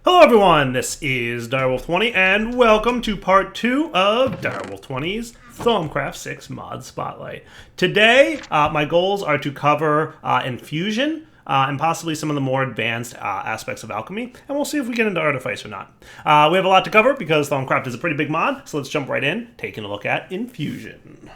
Hello everyone, this is Direwolf20 and welcome to part 2 of Direwolf20's Thaumcraft 6 Mod Spotlight. Today, my goals are to cover Infusion and possibly some of the more advanced aspects of Alchemy, and we'll see if we get into Artifice or not. We have a lot to cover because Thaumcraft is a pretty big mod, so let's jump right in, taking a look at Infusion.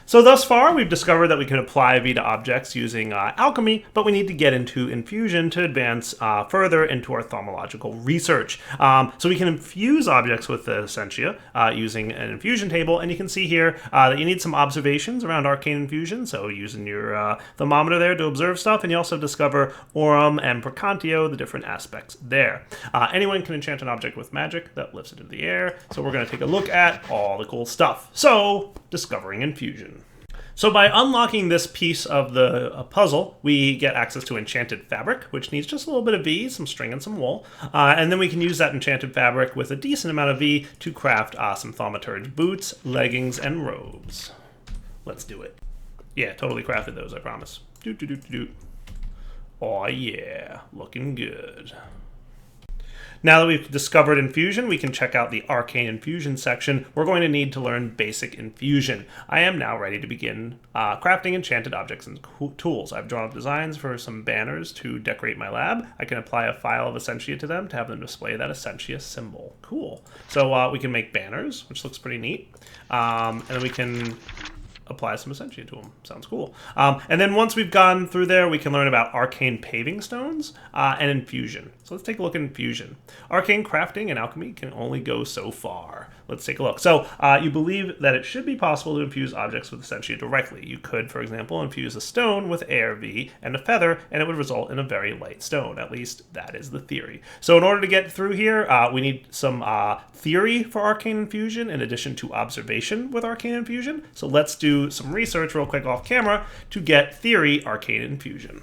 So thus far, we've discovered that we can apply V to objects using Alchemy, but we need to get into Infusion to advance further into our thaumaturgical research. So we can infuse objects with the Essentia using an infusion table, and you can see here that you need some observations around Arcane Infusion, so using your thermometer there to observe stuff, and you also discover Aurum and Percantio, the different aspects there. Anyone can enchant an object with magic that lifts it into the air, so we're going to take a look at all the cool stuff. So, discovering Infusion. So by unlocking this piece of the puzzle, we get access to Enchanted Fabric, which needs just a little bit of V, some string and some wool. And then we can use that Enchanted Fabric with a decent amount of V to craft some thaumaturge boots, leggings, and robes. Let's do it. Yeah, totally crafted those, I promise. Oh yeah, looking good. Now that we've discovered Infusion, we can check out the Arcane Infusion section. We're going to need to learn basic Infusion. I am now ready to begin crafting enchanted objects and tools. I've drawn up designs for some banners to decorate my lab. I can apply a file of Essentia to them to have them display that Essentia symbol. Cool. So we can make banners, which looks pretty neat. And then we can apply some Essentia to them. Sounds cool. And then once we've gone through there, we can learn about Arcane Paving Stones and Infusion. So let's take a look at Infusion. Arcane crafting and alchemy can only go so far. Let's take a look. So you believe that it should be possible to infuse objects with Essentia directly. You could, for example, infuse a stone with air V and a feather, and it would result in a very light stone. At least that is the theory. So in order to get through here, we need some theory for Arcane Infusion in addition to observation with Arcane Infusion. So let's do some research real quick off camera to get theory Arcane Infusion.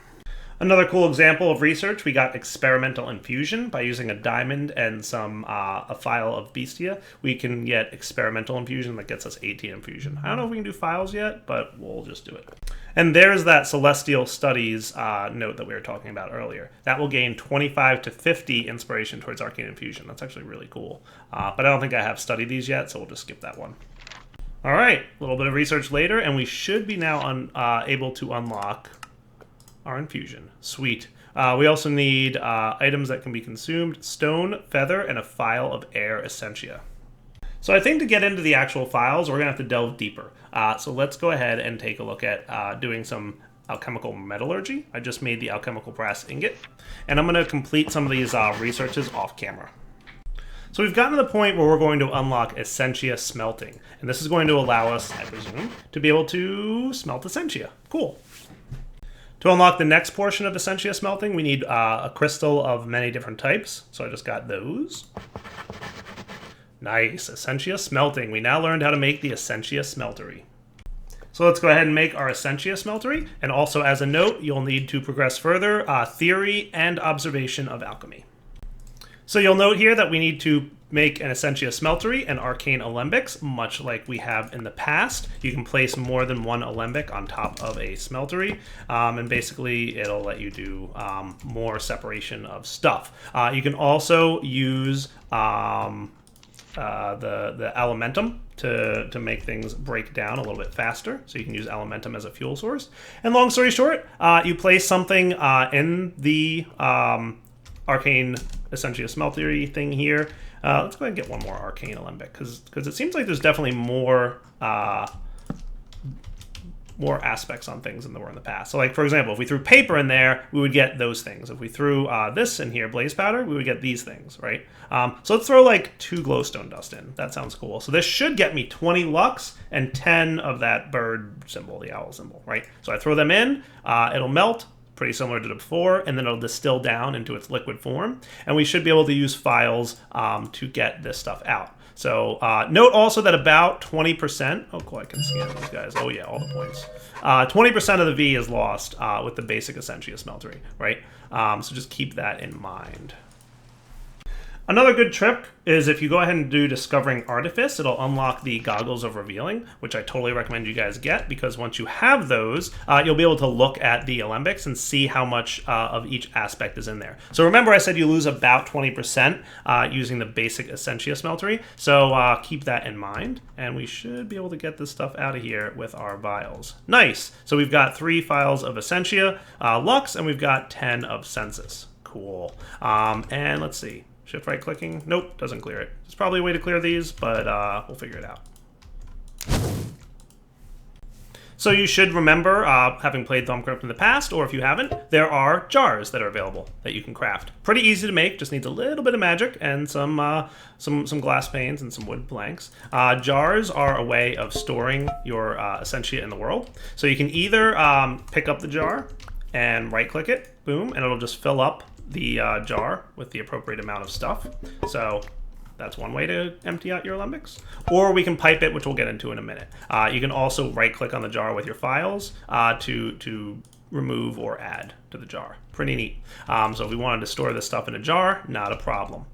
Another cool example of research, we got experimental infusion by using a diamond and a file of Bestia. We can get experimental infusion that gets us 18 infusion. I don't know if we can do files yet, but we'll just do it. And there's that Celestial Studies note that we were talking about earlier. That will gain 25 to 50 inspiration towards Arcane Infusion. That's actually really cool. But I don't think I have studied these yet, so we'll just skip that one. All right, a little bit of research later, and we should be now able to unlock our Infusion. Sweet. We also need items that can be consumed, stone, feather, and a file of air Essentia. So I think to get into the actual files, we're going to have to delve deeper. So let's go ahead and take a look at doing some alchemical metallurgy. I just made the alchemical brass ingot, and I'm going to complete some of these researches off camera. So we've gotten to the point where we're going to unlock Essentia smelting, and this is going to allow us, I presume, to be able to smelt Essentia. Cool. To unlock the next portion of Essentia smelting, we need a crystal of many different types. So I just got those. Nice, Essentia smelting. We now learned how to make the Essentia smeltery. So let's go ahead and make our Essentia smeltery. And also as a note, you'll need to progress further theory and observation of alchemy. So you'll note here that we need to make an Essentia smeltery and arcane alembics, much like we have in the past. You can place more than one alembic on top of a smeltery, and basically it'll let you do more separation of stuff. You can also use the elementum to make things break down a little bit faster. So you can use elementum as a fuel source. And long story short, you place something in the arcane Essentia smeltery thing here. Let's go ahead and get one more arcane alembic because it seems like there's definitely more aspects on things than there were in the past. So like, for example, if we threw paper in there, we would get those things. If we threw this in here, blaze powder, we would get these things, right? So let's throw like 2 glowstone dust in. That sounds cool. So this should get me 20 lux and 10 of that bird symbol, the owl symbol, right? So I throw them in, it'll melt, pretty similar to the before, and then it'll distill down into its liquid form. And we should be able to use files to get this stuff out. So note also that about 20%, oh cool, I can scan those guys. Oh yeah, all the points. 20% of the V is lost with the basic Essentia smeltery, right? So just keep that in mind. Another good trick is if you go ahead and do Discovering Artifice, it'll unlock the Goggles of Revealing, which I totally recommend you guys get, because once you have those, you'll be able to look at the alembics and see how much of each aspect is in there. So remember I said you lose about 20% using the basic Essentia smeltery, so keep that in mind, and we should be able to get this stuff out of here with our vials. Nice! So we've got 3 vials of Essentia Lux, and we've got 10 of Census. Cool. And let's see. Shift right clicking. Nope, doesn't clear it. There's probably a way to clear these, but we'll figure it out. So you should remember, having played Thaumcraft in the past, or if you haven't, there are jars that are available that you can craft. Pretty easy to make, just needs a little bit of magic and some glass panes and some wood planks. Jars are a way of storing your Essentia in the world. So you can either pick up the jar and right-click it, boom, and it'll just fill up the jar with the appropriate amount of stuff. So that's one way to empty out your alembics. Or we can pipe it, which we'll get into in a minute. You can also right-click on the jar with your files to remove or add to the jar. Pretty neat. So if we wanted to store this stuff in a jar, not a problem.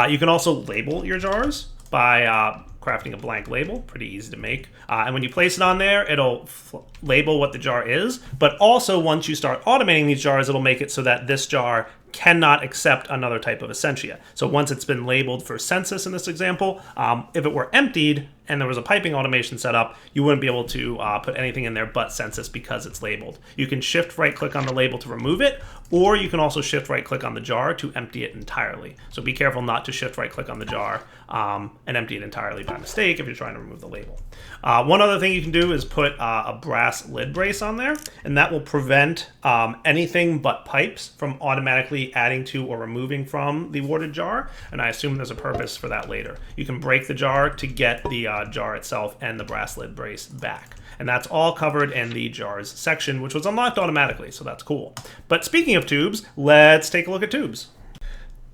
You can also label your jars by crafting a blank label. Pretty easy to make. And when you place it on there, it'll label what the jar is. But also, once you start automating these jars, it'll make it so that this jar cannot accept another type of Essentia. So once it's been labeled for Census in this example, if it were emptied and there was a piping automation set up, you wouldn't be able to put anything in there but Census because it's labeled. You can shift right click on the label to remove it, or you can also shift right click on the jar to empty it entirely. So be careful not to shift right click on the jar and empty it entirely by mistake if you're trying to remove the label. One other thing you can do is put a brass lid brace on there, and that will prevent anything but pipes from automatically adding to or removing from the warded jar, and I assume there's a purpose for that later. You can break the jar to get the jar itself and the brass lid brace back. And that's all covered in the jars section, which was unlocked automatically, so that's cool. But speaking of tubes, let's take a look at tubes.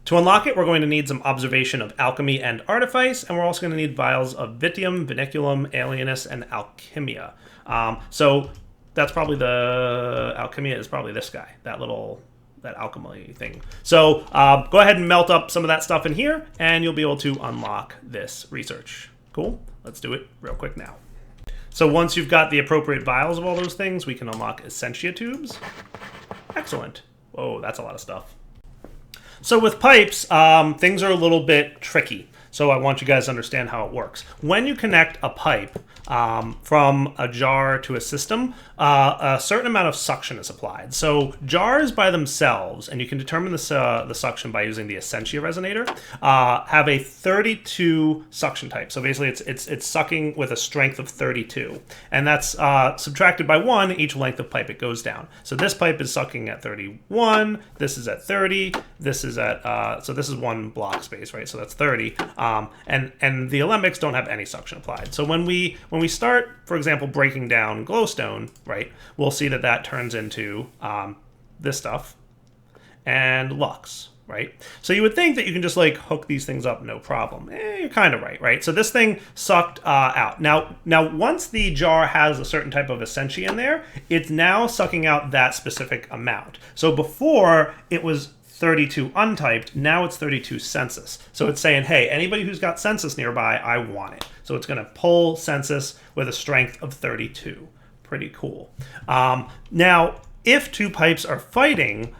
To unlock it, we're going to need some observation of alchemy and artifice, and we're also going to need vials of Vitium, Vinculum, Alienus, and Alchemia. So that's probably Alchemia is probably this guy, that alchemy thing. So go ahead and melt up some of that stuff in here, and you'll be able to unlock this research. Cool? Let's do it real quick now. So once you've got the appropriate vials of all those things, we can unlock Essentia tubes. Excellent. Whoa, that's a lot of stuff. So with pipes, things are a little bit tricky. So I want you guys to understand how it works. When you connect a pipe from a jar to a system, a certain amount of suction is applied. So jars by themselves, and you can determine the suction by using the Essentia resonator, have a 32 suction type. So basically it's sucking with a strength of 32. And that's subtracted by 1 each length of pipe it goes down. So this pipe is sucking at 31, this is at 30, this is at, so this is 1 block space, right? So that's 30. And the alembics don't have any suction applied. So when we start, for example, breaking down glowstone, right, we'll see that turns into this stuff and lux, right? So you would think that you can just like hook these things up, no problem. You're kind of right? So this thing sucked out. Now once the jar has a certain type of Essentia in there, it's now sucking out that specific amount. So before it was 32 untyped, now it's 32 census. So it's saying, hey, anybody who's got census nearby, I want it. So it's going to pull census with a strength of 32. Pretty cool. Now, if 2 pipes are fighting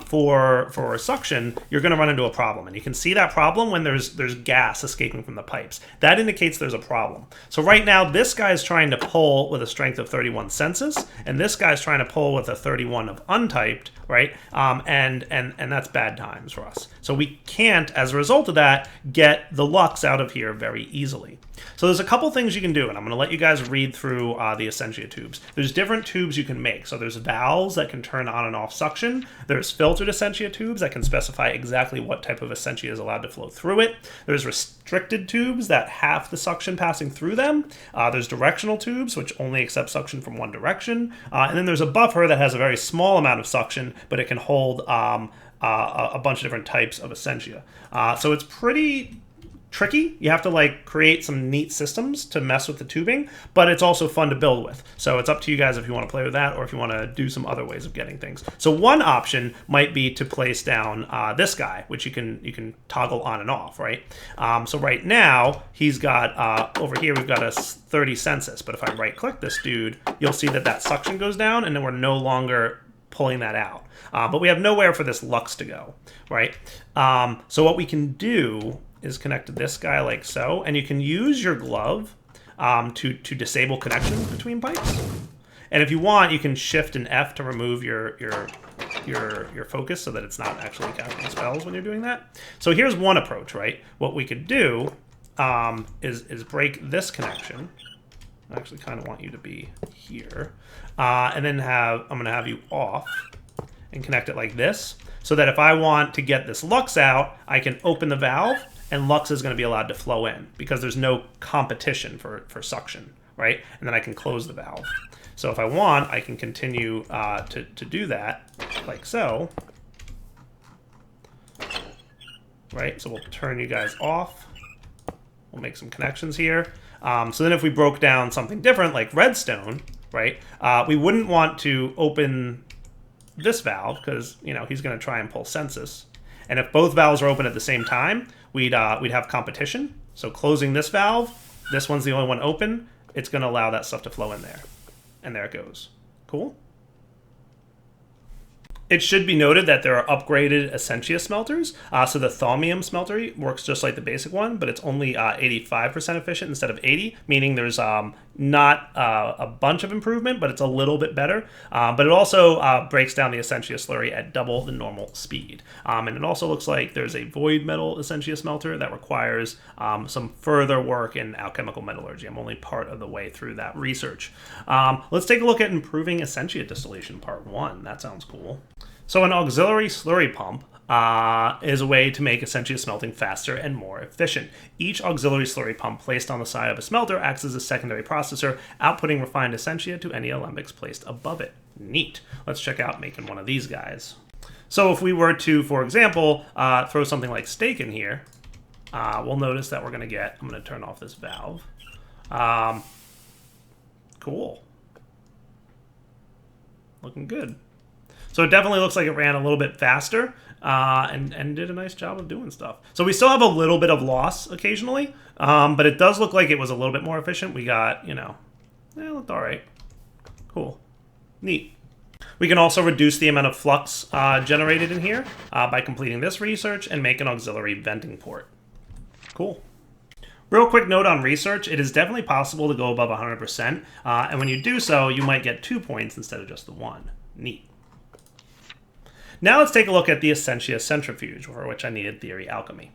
for suction, you're going to run into a problem. And you can see that problem when there's gas escaping from the pipes. That indicates there's a problem. So right now, this guy's trying to pull with a strength of 31 census, and this guy's trying to pull with a 31 of untyped, right? And that's bad times for us. So we can't, as a result of that, get the lux out of here very easily. So there's a couple things you can do, and I'm going to let you guys read through the Essentia tubes. There's different tubes you can make. So there's valves that can turn on and off suction. There's filtered Essentia tubes that can specify exactly what type of Essentia is allowed to flow through it. There's restricted tubes that have the suction passing through them. There's directional tubes, which only accept suction from one direction. And then there's a buffer that has a very small amount of suction, but it can hold a bunch of different types of Essentia. So it's pretty tricky. You have to like create some neat systems to mess with the tubing, but it's also fun to build with. So it's up to you guys if you want to play with that or if you want to do some other ways of getting things. So one option might be to place down this guy, which you can toggle on and off, right? So right now he's got over here we've got a 30 census, but if I right click this dude, you'll see that that suction goes down and then we're no longer pulling that out. But we have nowhere for this lux to go, right? So what we can do is connect to this guy like so, and you can use your glove to disable connections between pipes. And if you want, you can shift and F to remove your focus so that it's not actually casting spells when you're doing that. So here's one approach, right? What we could do is break this connection. I actually kind of want you to be here, and then I'm going to have you off and connect it like this, so that if I want to get this lux out, I can open the valve and lux is going to be allowed to flow in because there's no competition for suction, right? And then I can close the valve. So if I want, I can continue to do that like so, right? So we'll turn you guys off. We'll make some connections here. So then if we broke down something different like redstone, right? We wouldn't want to open this valve because, you know, he's going to try and pull census. And if both valves are open at the same time, we'd have competition. So closing this valve, this one's the only one open, it's going to allow that stuff to flow in there. And there it goes. Cool. It should be noted that there are upgraded Essentia smelters. So the Thaumium smelter works just like the basic one, but it's only 85% efficient instead of 80, meaning there's not a bunch of improvement, but it's a little bit better. But it also breaks down the Essentia slurry at double the normal speed. And it also looks like there's a void metal Essentia smelter that requires some further work in alchemical metallurgy. I'm only part of the way through that research. Let's take a look at improving Essentia distillation part 1. That sounds cool. So an auxiliary slurry pump is a way to make Essentia smelting faster and more efficient. Each auxiliary slurry pump placed on the side of a smelter acts as a secondary processor, outputting refined Essentia to any alembics placed above it. Neat. Let's check out making one of these guys. So if we were to, for example, throw something like steak in here, we'll notice that we're going to get, I'm going to turn off this valve. Cool. Looking good. So it definitely looks like it ran a little bit faster and did a nice job of doing stuff. So we still have a little bit of loss occasionally, but it does look like it was a little bit more efficient. We got, you know, it looked all right. Cool. Neat. We can also reduce the amount of flux generated in here by completing this research and make an auxiliary venting port. Cool. Real quick note on research, it is definitely possible to go above 100%, and when you do so, you might get 2 points instead of just the 1. Neat. Now let's take a look at the Essentia centrifuge, for which I needed theory alchemy.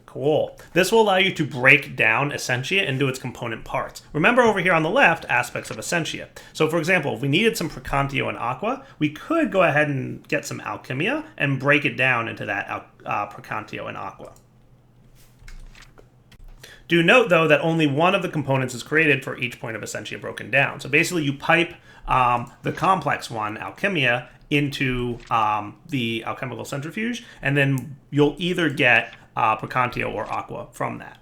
Cool. This will allow you to break down Essentia into its component parts. Remember over here on the left, aspects of Essentia. So for example, if we needed some Precantio and Aqua, we could go ahead and get some Alchemia and break it down into that Precantio and Aqua. Do note, though, that only one of the components is created for each point of Essentia broken down. So basically you pipe the complex one, Alchemia, into the alchemical centrifuge, and then you'll either get Precantio or Aqua from that.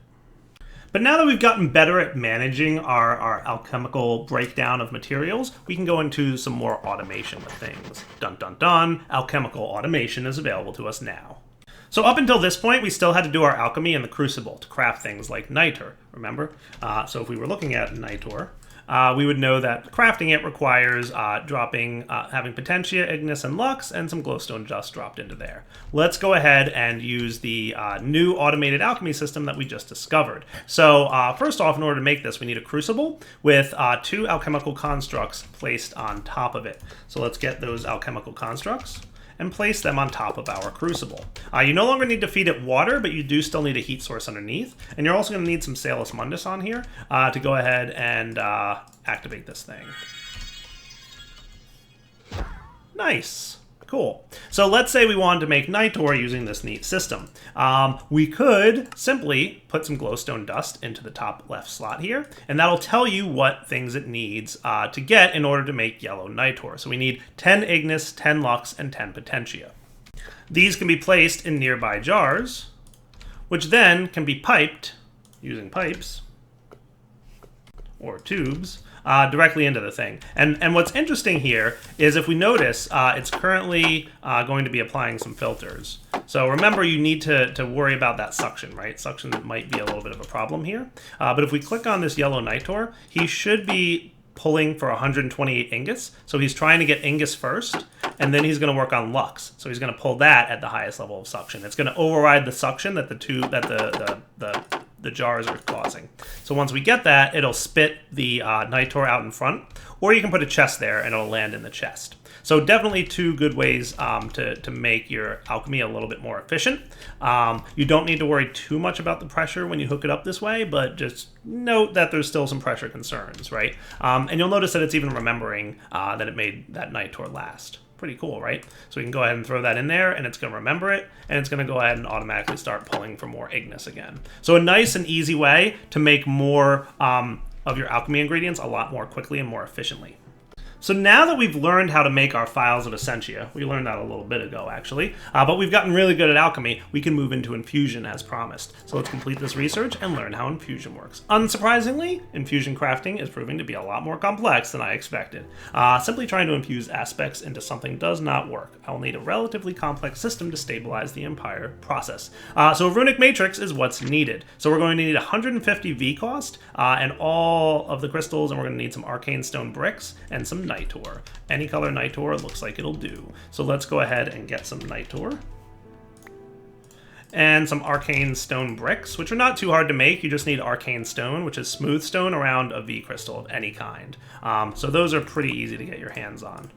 But now that we've gotten better at managing our alchemical breakdown of materials, we can go into some more automation with things. Dun dun dun, alchemical automation is available to us now. So up until this point, we still had to do our alchemy in the crucible to craft things like nitor, remember? So if we were looking at nitor, we would know that crafting it requires having Potentia, Ignis, and Lux, and some glowstone dust dropped into there. Let's go ahead and use the new automated alchemy system that we just discovered. So first off, in order to make this, we need a crucible with 2 alchemical constructs placed on top of it. So let's get those alchemical constructs and place them on top of our crucible. You no longer need to feed it water, but you do still need a heat source underneath. And you're also going to need some Salus Mundus on here to go ahead and activate this thing. Nice. Cool. So let's say we wanted to make Nitor using this neat system. We could simply put some glowstone dust into the top left slot here, and that'll tell you what things it needs to get in order to make yellow Nitor. So we need 10 Ignis, 10 Lux, and 10 Potentia. These can be placed in nearby jars, which then can be piped using pipes or tubes directly into the thing. And what's interesting here is if we notice, it's currently going to be applying some filters. So remember, you need to worry about that suction, right? Suction might be a little bit of a problem here. But if we click on this yellow nitor, he should be pulling for 128 ingots. So he's trying to get ingots first, and then he's going to work on lux. So he's going to pull that at the highest level of suction. It's going to override the suction that the jars are causing. So once we get that, it'll spit the nitor out in front, or you can put a chest there and it'll land in the chest. So definitely two good ways to make your alchemy a little bit more efficient. You don't need to worry too much about the pressure when you hook it up this way, but just note that there's still some pressure concerns, right? And you'll notice that it's even remembering that it made that nitor last. Pretty cool, right? So we can go ahead and throw that in there, and it's going to remember it, and it's going to go ahead and automatically start pulling for more ignis again. So a nice and easy way to make more of your alchemy ingredients a lot more quickly and more efficiently. So now that we've learned how to make our files of Essentia, we learned that a little bit ago actually, but we've gotten really good at alchemy, we can move into Infusion as promised. So let's complete this research and learn how Infusion works. Unsurprisingly, Infusion crafting is proving to be a lot more complex than I expected. Simply trying to infuse aspects into something does not work. I will need a relatively complex system to stabilize the entire process. So a runic matrix is what's needed. So we're going to need 150 V cost and all of the crystals, and we're going to need some arcane stone bricks and some nitor. Any color nitor looks like it'll do. So let's go ahead and get some nitor. And some arcane stone bricks, which are not too hard to make. You just need arcane stone, which is smooth stone around a V crystal of any kind. So those are pretty easy to get your hands on.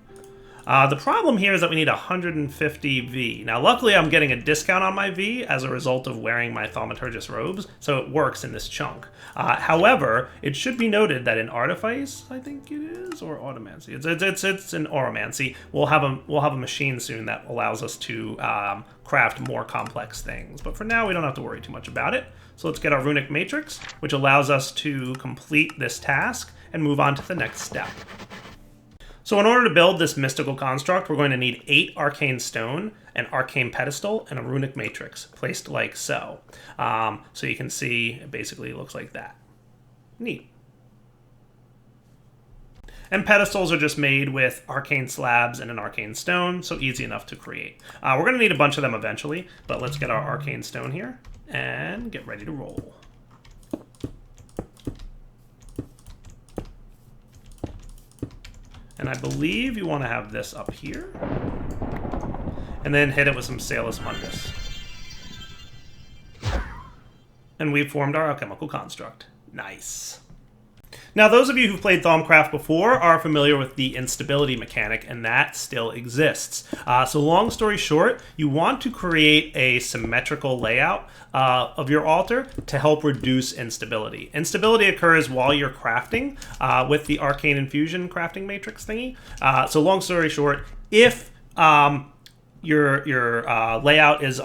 The problem here is that we need 150 V. Now, luckily, I'm getting a discount on my V as a result of wearing my Thaumaturgist robes, so it works in this chunk. However, it should be noted that in Artifice, I think it is, or Automancy, it's in Oromancy, we'll have a machine soon that allows us to craft more complex things. But for now, we don't have to worry too much about it. So let's get our runic matrix, which allows us to complete this task and move on to the next step. So in order to build this mystical construct, we're going to need 8 arcane stone, an arcane pedestal, and a runic matrix, placed like so. So you can see it basically looks like that. Neat. And pedestals are just made with arcane slabs and an arcane stone, so easy enough to create. We're going to need a bunch of them eventually, but let's get our arcane stone here and get ready to roll. And I believe you want to have this up here. And then hit it with some Salus Mundus. And we've formed our alchemical construct. Nice. Now, those of you who've played Thaumcraft before are familiar with the instability mechanic, and that still exists. So long story short, you want to create a symmetrical layout of your altar to help reduce instability. Instability occurs while you're crafting with the Arcane Infusion crafting matrix thingy. So long story short, if your layout is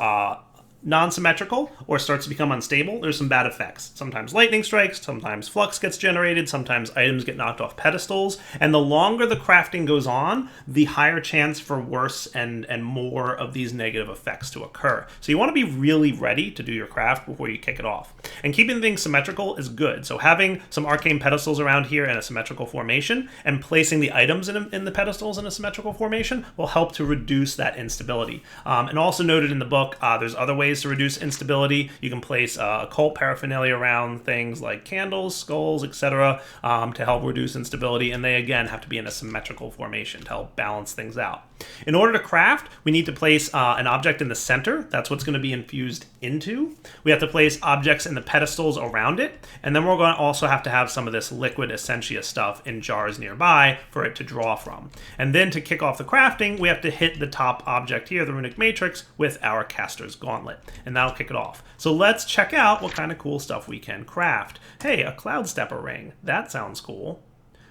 non-symmetrical or starts to become unstable, there's some bad effects. Sometimes lightning strikes, sometimes flux gets generated, sometimes items get knocked off pedestals, and the longer the crafting goes on, the higher chance for worse and more of these negative effects to occur. So you want to be really ready to do your craft before you kick it off. And keeping things symmetrical is good. So having some arcane pedestals around here in a symmetrical formation and placing the items in the pedestals in a symmetrical formation will help to reduce that instability. And also noted in the book, there's other ways to reduce instability. You can place occult paraphernalia around things like candles, skulls, etc. To help reduce instability, and they again have to be in a symmetrical formation to help balance things out. In order to craft, we need to place an object in the center. That's what's going to be infused into. We have to place objects in the pedestals around it, and then we're going to also have to have some of this liquid Essentia stuff in jars nearby for it to draw from. And then to kick off the crafting, we have to hit the top object here, the runic matrix, with our caster's gauntlet, and that'll kick it off. So let's check out what kind of cool stuff we can craft. Hey, a cloud stepper ring. That sounds cool.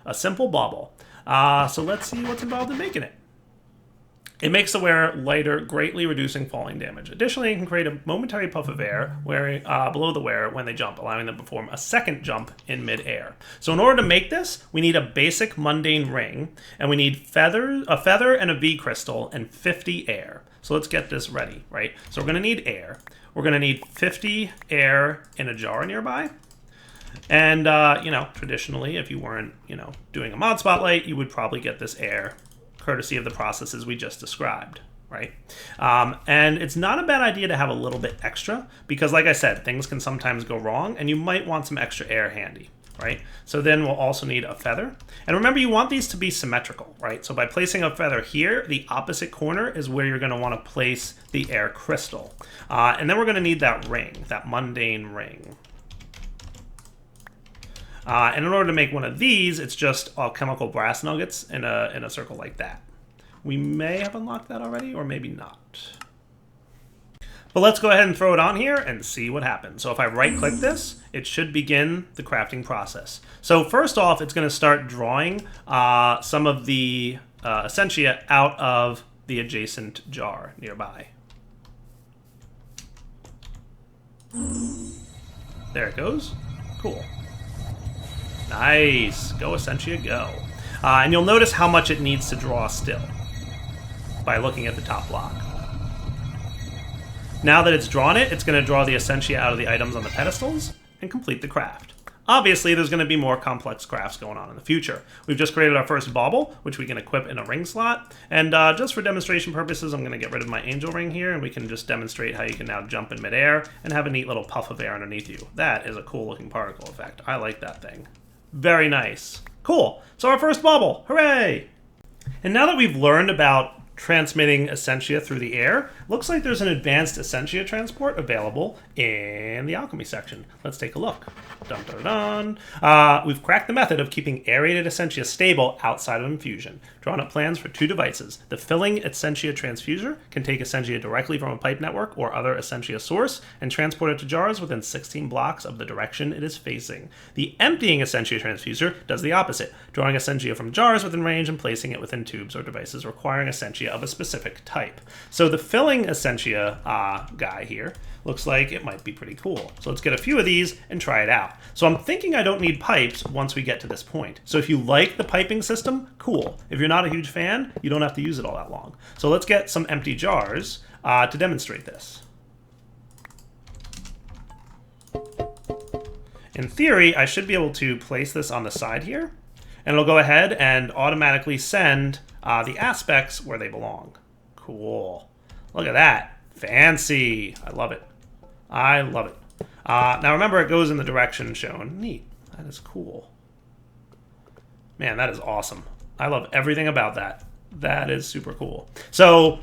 A simple bauble. So let's see what's involved in making it. It makes the wearer lighter, greatly reducing falling damage. Additionally, it can create a momentary puff of air below the wearer when they jump, allowing them to perform a second jump in mid-air. So in order to make this, we need a basic mundane ring, and we need a feather and a V crystal and 50 air. So let's get this ready, right? So we're going to need air. We're going to need 50 air in a jar nearby. And, you know, traditionally, if you weren't, you know, doing a mod spotlight, you would probably get this air courtesy of the processes we just described, right? And it's not a bad idea to have a little bit extra because, like I said, things can sometimes go wrong and you might want some extra air handy, right? So then we'll also need a feather. And remember, you want these to be symmetrical, right? So by placing a feather here, the opposite corner is where you're going to want to place the air crystal. And then we're going to need that ring, that mundane ring. And in order to make one of these, it's just alchemical brass nuggets in a circle like that. We may have unlocked that already, or maybe not. But let's go ahead and throw it on here and see what happens. So if I right-click this, it should begin the crafting process. So first off, it's going to start drawing some of the Essentia out of the adjacent jar nearby. There it goes. Cool. Nice. Go, Essentia, go. And you'll notice how much it needs to draw still by looking at the top block. Now that it's drawn it, it's going to draw the Essentia out of the items on the pedestals and complete the craft. Obviously, there's going to be more complex crafts going on in the future. We've just created our first bauble, which we can equip in a ring slot. And just for demonstration purposes, I'm going to get rid of my angel ring here, and we can just demonstrate how you can now jump in midair and have a neat little puff of air underneath you. That is a cool looking particle effect. I like that thing. Very nice. Cool. So our first bauble. Hooray! And now that we've learned about transmitting Essentia through the air, looks like there's an advanced Essentia transport available in the Alchemy section. Let's take a look. Dun, dun, dun. We've cracked the method of keeping aerated Essentia stable outside of infusion. Drawn up plans for 2 devices. The filling Essentia transfuser can take Essentia directly from a pipe network or other Essentia source and transport it to jars within 16 blocks of the direction it is facing. The emptying Essentia transfuser does the opposite, drawing Essentia from jars within range and placing it within tubes or devices requiring Essentia of a specific type. So the filling Essentia guy here looks like it might be pretty cool. So let's get a few of these and try it out. So I'm thinking I don't need pipes once we get to this point. So if you like the piping system, cool. If you're not a huge fan, you don't have to use it all that long. So let's get some empty jars to demonstrate this. In theory, I should be able to place this on the side here, and it'll go ahead and automatically send the aspects where they belong. Cool. Look at that. Fancy. I love it. I love it. Now remember, it goes in the direction shown. Neat. That is cool. Man, that is awesome. I love everything about that. That is super cool. So,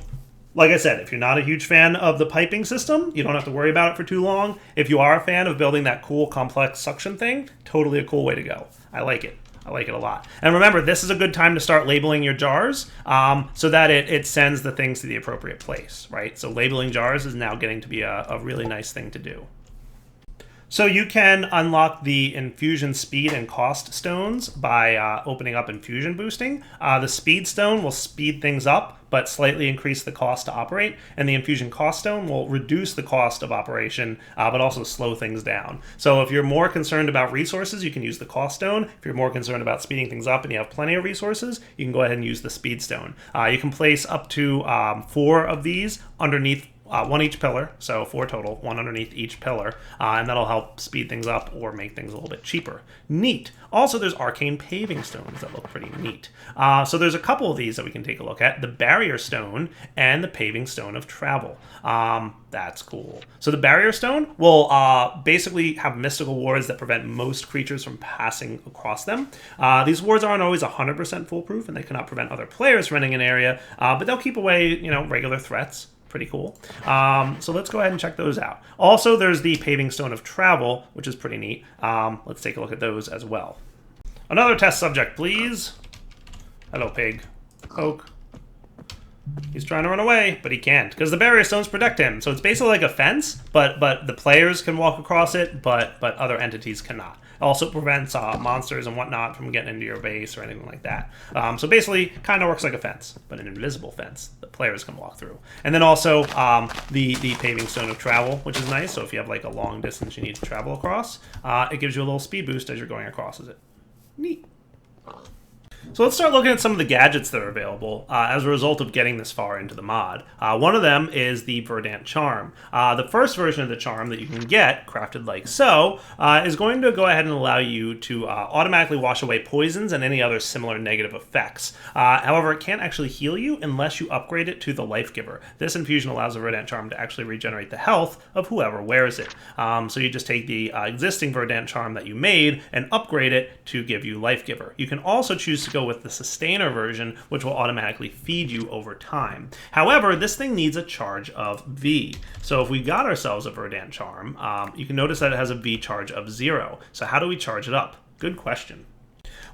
like I said, if you're not a huge fan of the piping system, you don't have to worry about it for too long. If you are a fan of building that cool, complex suction thing, totally a cool way to go. I like it. I like it a lot. And remember, this is a good time to start labeling your jars so that it sends the things to the appropriate place, right? So labeling jars is now getting to be a really nice thing to do. So you can unlock the infusion speed and cost stones by opening up infusion boosting. The speed stone will speed things up, but slightly increase the cost to operate. And the infusion cost stone will reduce the cost of operation, but also slow things down. So if you're more concerned about resources, you can use the cost stone. If you're more concerned about speeding things up and you have plenty of resources, you can go ahead and use the speed stone. You can place up to 4 of these underneath 1 each pillar, so 4 total, 1 underneath each pillar, and that'll help speed things up or make things a little bit cheaper. Neat. Also, there's arcane paving stones that look pretty neat. So there's a couple of these that we can take a look at. The barrier stone and the paving stone of travel. That's cool. So the barrier stone will basically have mystical wards that prevent most creatures from passing across them. These wards aren't always 100% foolproof, and they cannot prevent other players from entering an area, but they'll keep away, regular threats. Pretty cool. So let's go ahead and check those out. Also, there's the paving stone of travel, which is pretty neat. Let's take a look at those as well. Another test subject, please. Hello, pig. Poke. He's trying to run away, but he can't, because the barrier stones protect him. So it's basically like a fence, but the players can walk across it, but other entities cannot. It also prevents monsters and whatnot from getting into your base or anything like that. So basically, kind of works like a fence, but an invisible fence that players can walk through. And then also the paving stone of travel, which is nice. So if you have like a long distance you need to travel across, it gives you a little speed boost as you're going across it. Neat. So let's start looking at some of the gadgets that are available as a result of getting this far into the mod. One of them is the Verdant Charm. The first version of the charm that you can get, crafted like so, is going to go ahead and allow you to automatically wash away poisons and any other similar negative effects. However, it can't actually heal you unless you upgrade it to the Life Giver. This infusion allows the Verdant Charm to actually regenerate the health of whoever wears it. So you just take the existing Verdant Charm that you made and upgrade it to give you Life Giver. You can also choose to go with the Sustainer version, which will automatically feed you over time. However, this thing needs a charge of V. So if we got ourselves a Verdant Charm, you can notice that it has a V charge of 0. So how do we charge it up? Good question.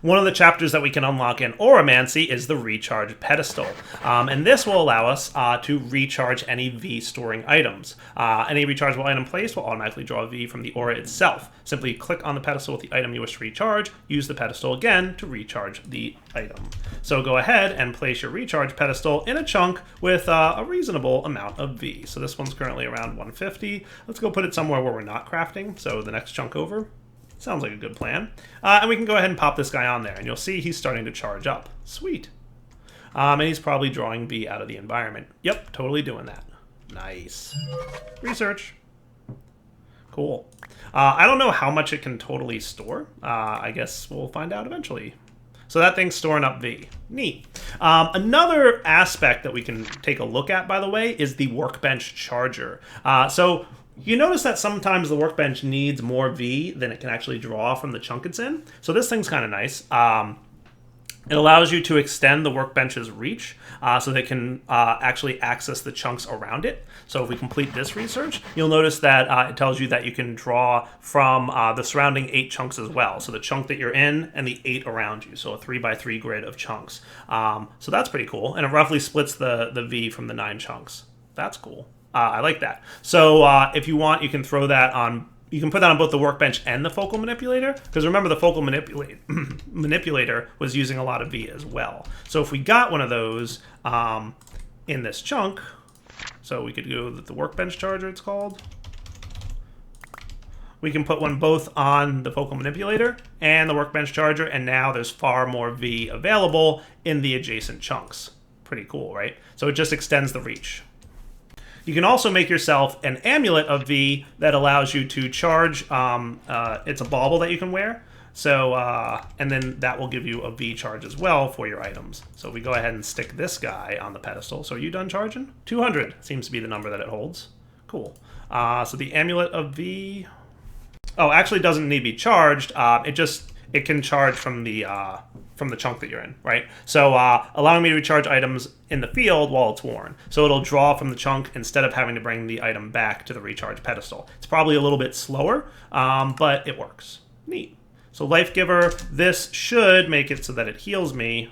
One of the chapters that we can unlock in Auramancy is the Recharge Pedestal, and this will allow us to recharge any V storing items. Any rechargeable item placed will automatically draw a V from the aura itself. Simply click on the pedestal with the item you wish to recharge, use the pedestal again to recharge the item. So go ahead and place your recharge pedestal in a chunk with a reasonable amount of V. So this one's currently around 150. Let's go put it somewhere where we're not crafting, so the next chunk over. Sounds like a good plan. And we can go ahead and pop this guy on there, and you'll see he's starting to charge up. Sweet. And he's probably drawing V out of the environment. Yep, totally doing that. Nice. Research. Cool. I don't know how much it can totally store. I guess we'll find out eventually. So that thing's storing up V. Neat. Another aspect that we can take a look at, by the way, is the Workbench Charger. So you notice that sometimes the workbench needs more V than it can actually draw from the chunk it's in. So this thing's kind of nice. It allows you to extend the workbench's reach so they can actually access the chunks around it. So if we complete this research, you'll notice that it tells you that you can draw from the surrounding 8 chunks as well. So the chunk that you're in and the 8 around you. So a 3x3 grid of chunks. So that's pretty cool. And it roughly splits the V from the 9 chunks. That's cool. I like that. So if you want, you can throw that on. You can put that on both the workbench and the focal manipulator, because remember the focal manipulator was using a lot of V as well. So if we got one of those in this chunk, so we could go with the Workbench Charger, it's called. We can put one both on the focal manipulator and the Workbench Charger, and now there's far more V available in the adjacent chunks. Pretty cool, right? So it just extends the reach. You can also make yourself an amulet of V that allows you to charge. It's a bauble that you can wear. So, and then that will give you a V charge as well for your items. So we go ahead and stick this guy on the pedestal. So are you done charging? 200 seems to be the number that it holds. Cool. So the amulet of V. Oh, actually doesn't need to be charged. It can charge from the chunk that you're in, right? So allowing me to recharge items in the field while it's worn. So it'll draw from the chunk instead of having to bring the item back to the recharge pedestal. It's probably a little bit slower, but it works. Neat. So Life Giver, this should make it so that it heals me.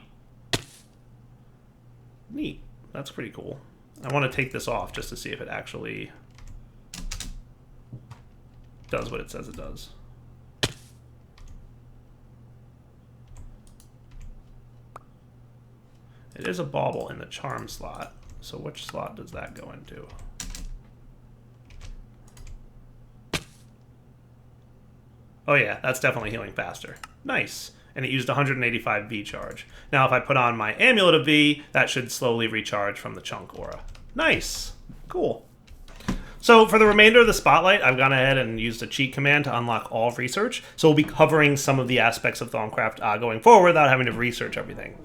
Neat. That's pretty cool. I want to take this off just to see if it actually does what it says it does. It is a bauble in the charm slot, so which slot does that go into? Oh yeah, that's definitely healing faster. Nice. And it used 185 V charge. Now if I put on my amulet of V, that should slowly recharge from the chunk aura. Nice. Cool. So for the remainder of the Spotlight, I've gone ahead and used a cheat command to unlock all of research. So we'll be covering some of the aspects of Thaumcraft going forward without having to research everything.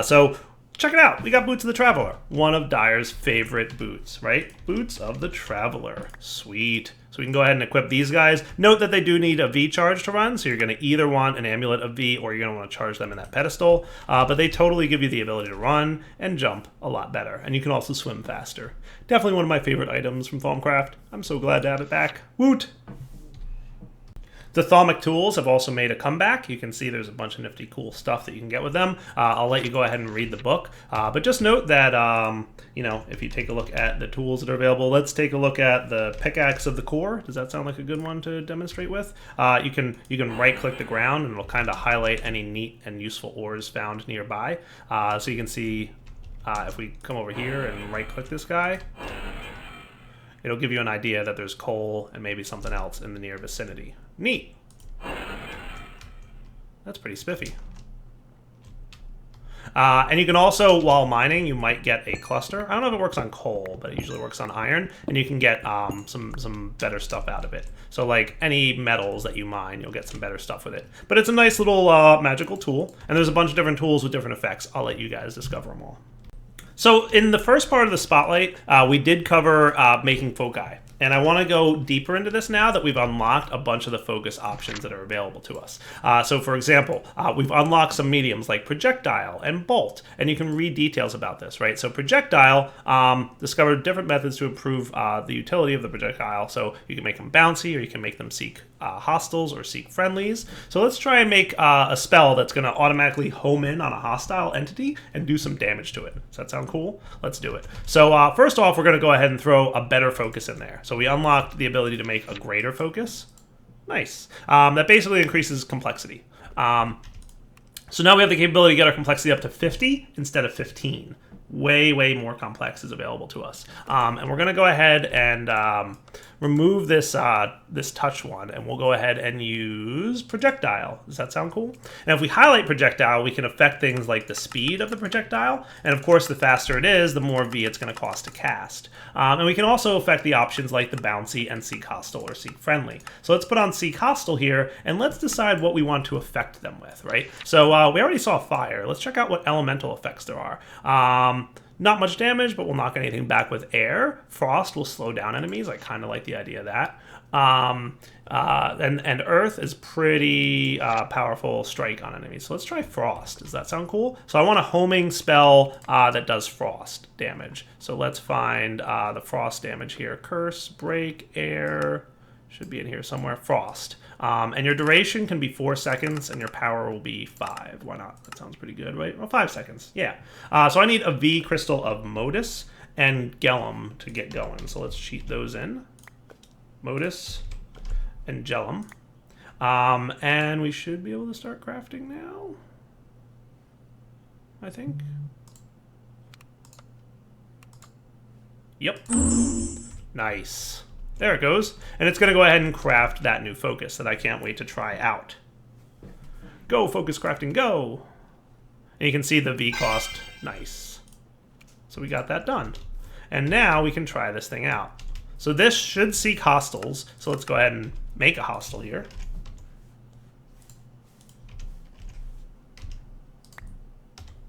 So check it out. We got Boots of the Traveler, one of Dyer's favorite boots, right? Boots of the Traveler. Sweet. So we can go ahead and equip these guys. Note that they do need a V charge to run, so you're going to either want an amulet of V or you're going to want to charge them in that pedestal. But they totally give you the ability to run and jump a lot better. And you can also swim faster. Definitely one of my favorite items from Thaumcraft. I'm so glad to have it back. Woot! The Thaumic tools have also made a comeback. You can see there's a bunch of nifty cool stuff that you can get with them. I'll let you go ahead and read the book. But just note that, if you take a look at the tools that are available, let's take a look at the Pickaxe of the Core. Does that sound like a good one to demonstrate with? You can right-click the ground and it'll kind of highlight any neat and useful ores found nearby. So you can see if we come over here and right-click this guy, it'll give you an idea that there's coal and maybe something else in the near vicinity. Neat. That's pretty spiffy. And you can also, while mining, you might get a cluster. I don't know if it works on coal, but it usually works on iron, and you can get some better stuff out of it. So like any metals that you mine, you'll get some better stuff with it. But it's a nice little magical tool, and there's a bunch of different tools with different effects. I'll let you guys discover them all. So in the first part of the Spotlight, we did cover making foci. And I want to go deeper into this now that we've unlocked a bunch of the focus options that are available to us. So for example, we've unlocked some mediums like projectile and bolt, and you can read details about this, right? So projectile discovered different methods to improve the utility of the projectile. So you can make them bouncy, or you can make them seek hostiles or seek friendlies. So let's try and make a spell that's going to automatically home in on a hostile entity and do some damage to it. Does that sound cool? Let's do it. So first off, we're going to go ahead and throw a better focus in there. So we unlocked the ability to make a greater focus. Nice. That basically increases complexity. So now we have the capability to get our complexity up to 50 instead of 15. Way more complex is available to us. And we're going to go ahead and remove this this touch one, and we'll go ahead and use projectile. Does that sound cool? And if we highlight projectile, we can affect things like the speed of the projectile, and of course the faster it is, the more V it's going to cost to cast. And we can also affect the options like the bouncy and seek hostile or seek friendly. So let's put on seek hostile here, and let's decide what we want to affect them with, right? So we already saw fire. Let's check out what elemental effects there are. Not much damage, but we'll knock anything back with air. Frost will slow down enemies. I kind of like the idea of that. And earth is pretty powerful strike on enemies. So let's try frost. Does that sound cool? So I want a homing spell that does frost damage. So let's find the frost damage here. Curse, break, air. Should be in here somewhere. Frost. And your duration can be 4 seconds, and your power will be 5. Why not? That sounds pretty good, right? Well, 5 seconds. Yeah. So I need a V crystal of Modus and Gellum to get going. So let's cheat those in. Modus and Gellum. And we should be able to start crafting now, I think. Yep. Nice. There it goes. And it's going to go ahead and craft that new focus that I can't wait to try out. Go, focus crafting, go! And you can see the V cost. Nice. So we got that done. And now we can try this thing out. So this should seek hostiles. So let's go ahead and make a hostile here.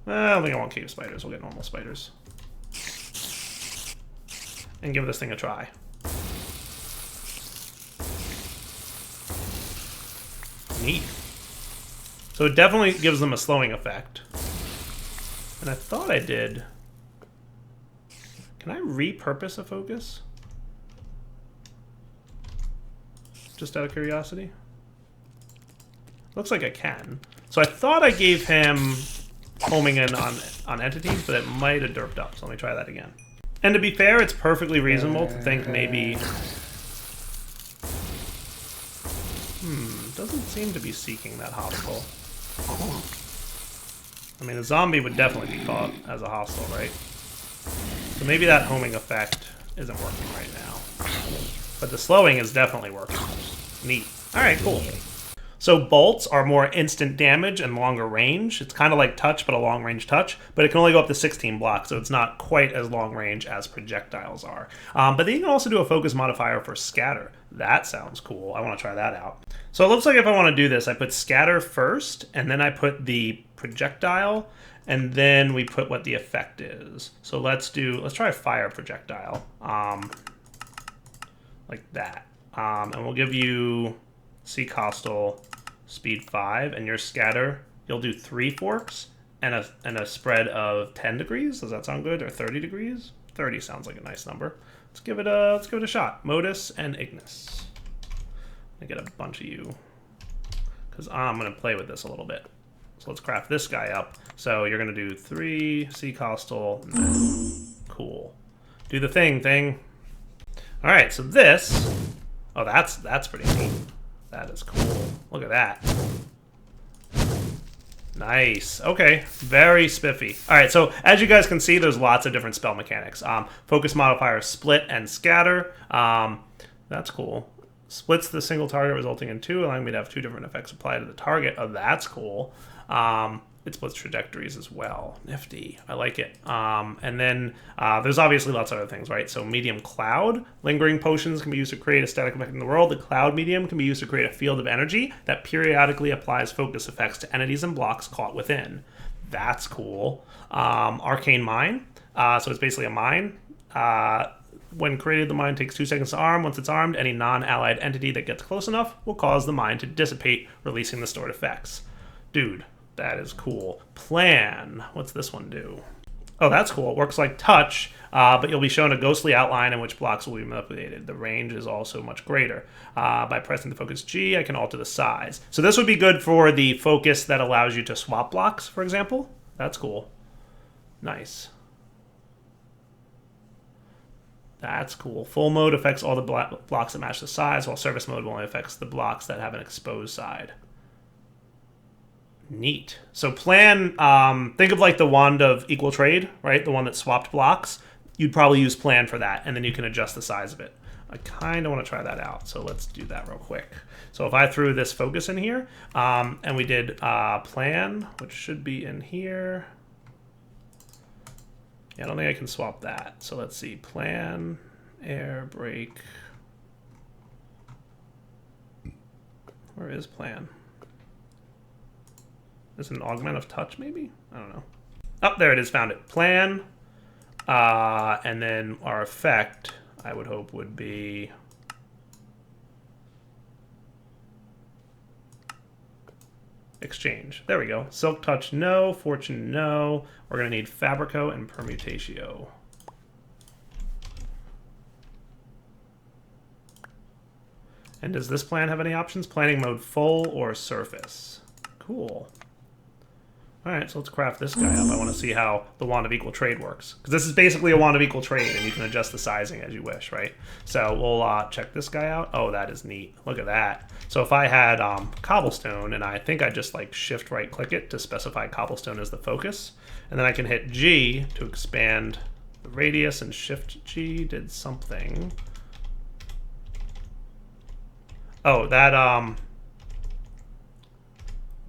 I don't think I want cave spiders. We'll get normal spiders. And give this thing a try. Neat. So it definitely gives them a slowing effect. And I thought I did. Can I repurpose a focus? Just out of curiosity. Looks like I can. So I thought I gave him homing in on entities, but it might have derped up. So let me try that again. And to be fair, it's perfectly reasonable to think maybe... doesn't seem to be seeking that hostile. I mean, a zombie would definitely be caught as a hostile, right? So maybe that homing effect isn't working right now. But the slowing is definitely working. Neat. Alright, cool. So bolts are more instant damage and longer range. It's kind of like touch, but a long range touch. But it can only go up to 16 blocks, so it's not quite as long range as projectiles are. But then you can also do a focus modifier for scatter. That sounds cool. I want to try that out. So it looks like if I want to do this, I put scatter first, and then I put the projectile, and then we put what the effect is. So let's try a fire projectile. Like that. And we'll give you seek hostile, speed 5, and your scatter, you'll do 3 forks and a spread of 10 degrees. Does that sound good? Or 30 degrees? 30 sounds like a nice number. Let's give it a shot. Modus and Ignis. I get a bunch of you because I'm gonna play with this a little bit. So let's craft this guy up. So you're gonna do 3 seek hostile. Cool. Do the thing. All right. So this. Oh, that's pretty neat. That is cool. Look at that. Nice. Okay. Very spiffy. All right. So as you guys can see, there's lots of different spell mechanics. Focus modifier, split, and scatter. That's cool. Splits the single target, resulting in 2, allowing me to have 2 different effects applied to the target. Oh, that's cool. it splits trajectories as well. Nifty. I like it. And then there's obviously lots of other things, right? So medium cloud. Lingering potions can be used to create a static effect in the world. The cloud medium can be used to create a field of energy that periodically applies focus effects to entities and blocks caught within. That's cool. Arcane mine. So it's basically a mine. When created, the mine takes 2 seconds to arm. Once it's armed, any non-allied entity that gets close enough will cause the mine to dissipate, releasing the stored effects. Dude. That is cool. Plan. What's this one do? Oh, that's cool. It works like touch, but you'll be shown a ghostly outline in which blocks will be manipulated. The range is also much greater. By pressing the focus G, I can alter the size. So this would be good for the focus that allows you to swap blocks, for example. That's cool. Nice. That's cool. Full mode affects all the blocks that match the size, while service mode only affects the blocks that have an exposed side. Neat. So plan, think of like the wand of equal trade, right? The one that swapped blocks. You'd probably use plan for that, and then you can adjust the size of it. I kind of want to try that out, so let's do that real quick. So if I threw this focus in here, and we did plan, which should be in here. Yeah, I don't think I can swap that. So let's see, plan, air, break. Where is plan? Is it an augment of touch, maybe? I don't know. Oh, there it is. Found it. Plan. And then our effect, I would hope, would be... exchange. There we go. Silk touch, no. Fortune, no. We're going to need Fabrico and Permutatio. And does this plan have any options? Planning mode full or surface? Cool. All right, so let's craft this guy up. I want to see how the Wand of Equal Trade works. Because this is basically a Wand of Equal Trade, and you can adjust the sizing as you wish, right? So we'll check this guy out. Oh, that is neat. Look at that. So if I had Cobblestone, and I think I just like shift right click it to specify Cobblestone as the focus, and then I can hit G to expand the radius, and shift G did something. Oh, that,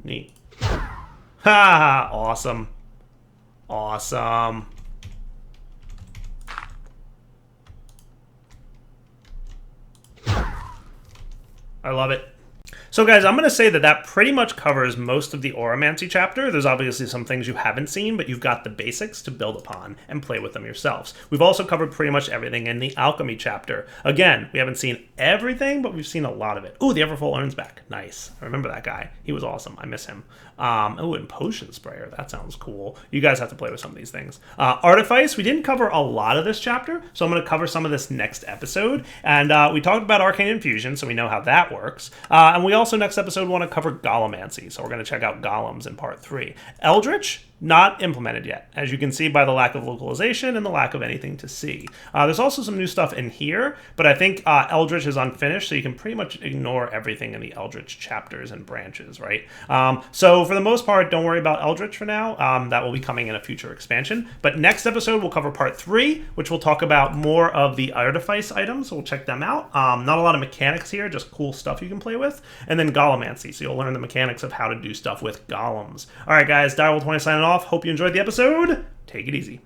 neat. Ha! Awesome. Awesome. I love it. So guys, I'm going to say that that pretty much covers most of the Auramancy chapter. There's obviously some things you haven't seen, but you've got the basics to build upon and play with them yourselves. We've also covered pretty much everything in the Alchemy chapter. Again, we haven't seen everything, but we've seen a lot of it. Ooh, the Everfull Urn's back. Nice. I remember that guy. He was awesome. I miss him. Oh, and Potion Sprayer. That sounds cool. You guys have to play with some of these things. Artifice. We didn't cover a lot of this chapter, so I'm going to cover some of this next episode. And we talked about Arcane Infusion, so we know how that works. And we also next episode want to cover Golemancy, so we're going to check out Golems in part 3. Eldritch, not implemented yet, as you can see by the lack of localization and the lack of anything to see. There's also some new stuff in here, but I think Eldritch is unfinished, so you can pretty much ignore everything in the Eldritch chapters and branches, right? So for the most part, don't worry about Eldritch for now. That will be coming in a future expansion. But next episode, we'll cover part 3, which will talk about more of the Artifice items, so we'll check them out. Not a lot of mechanics here, just cool stuff you can play with. And then Golemancy, so you'll learn the mechanics of how to do stuff with golems. All right, guys, Direwolf20 signing off. Hope you enjoyed the episode. Take it easy.